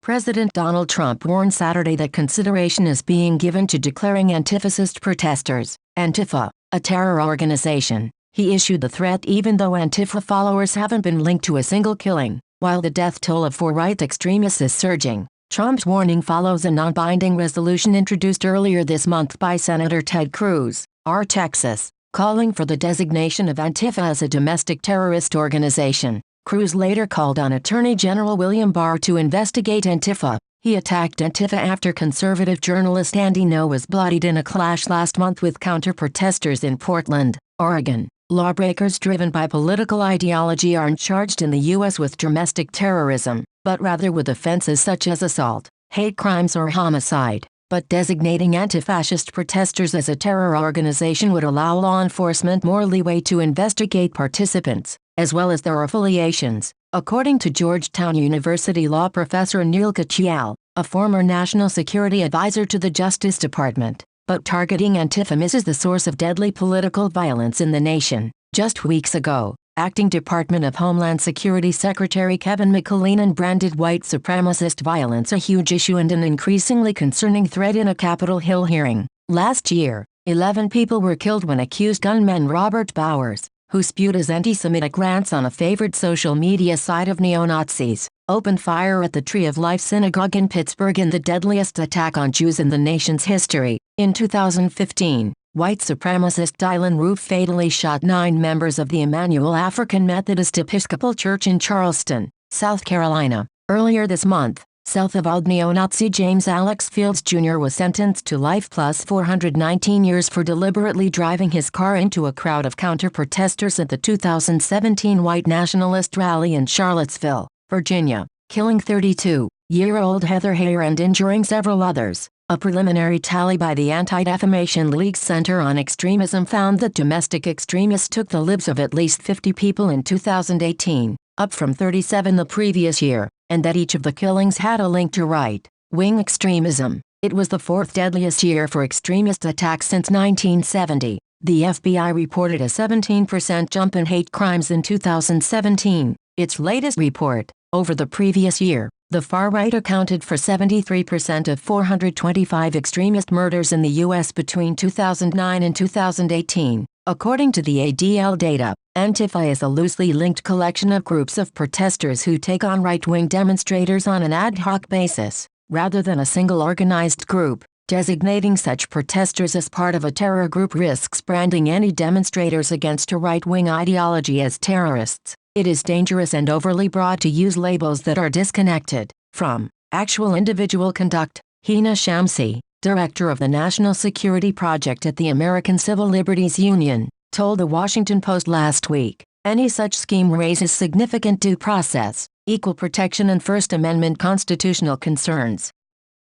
President Donald Trump warned Saturday that consideration is being given to declaring antifascist protesters, Antifa, a terror organization. He issued the threat even though Antifa followers haven't been linked to a single killing. While the death toll of far-right extremists is surging, Trump's warning follows a non-binding resolution introduced earlier this month by Senator Ted Cruz, R. Texas, calling for the designation of Antifa as a domestic terrorist organization. Cruz later called on Attorney General William Barr to investigate Antifa. He attacked Antifa after conservative journalist Andy Ngo was bloodied in a clash last month with counter-protesters in Portland, Oregon. Lawbreakers driven by political ideology aren't charged in the U.S. with domestic terrorism, but rather with offenses such as assault, hate crimes or homicide. But designating anti-fascist protesters as a terror organization would allow law enforcement more leeway to investigate participants, as well as their affiliations, according to Georgetown University law professor Neil Katyal, a former national security advisor to the Justice Department. But targeting Antifa misses the source of deadly political violence in the nation. Just weeks ago, Acting Department of Homeland Security Secretary Kevin McAleenan branded white supremacist violence a huge issue and an increasingly concerning threat in a Capitol Hill hearing. Last year, 11 people were killed when accused gunman Robert Bowers, who spewed his anti-Semitic rants on a favored social media site of neo-Nazis, opened fire at the Tree of Life Synagogue in Pittsburgh in the deadliest attack on Jews in the nation's history. In 2015, white supremacist Dylann Roof fatally shot 9 members of the Emmanuel African Methodist Episcopal Church in Charleston, South Carolina. Earlier this month, South-Uvalde neo-Nazi James Alex Fields Jr. was sentenced to life plus 419 years for deliberately driving his car into a crowd of counter-protesters at the 2017 white nationalist rally in Charlottesville, Virginia, killing 32-year-old Heather Heyer and injuring several others. A preliminary tally by the Anti-Defamation League Center on Extremism found that domestic extremists took the lives of at least 50 people in 2018, up from 37 the previous year, and that each of the killings had a link to right-wing extremism. It was the 4th deadliest year for extremist attacks since 1970. The FBI reported a 17% jump in hate crimes in 2017, its latest report. Over the previous year, the far right accounted for 73% of 425 extremist murders in the U.S. between 2009 and 2018. According to the ADL data, Antifa is a loosely linked collection of groups of protesters who take on right-wing demonstrators on an ad hoc basis, rather than a single organized group. Designating such protesters as part of a terror group risks branding any demonstrators against a right-wing ideology as terrorists. It is dangerous and overly broad to use labels that are disconnected from actual individual conduct. Hina Shamsi, director of the National Security Project at the American Civil Liberties Union, told the Washington Post last week, any such scheme raises significant due process, equal protection and First Amendment constitutional concerns.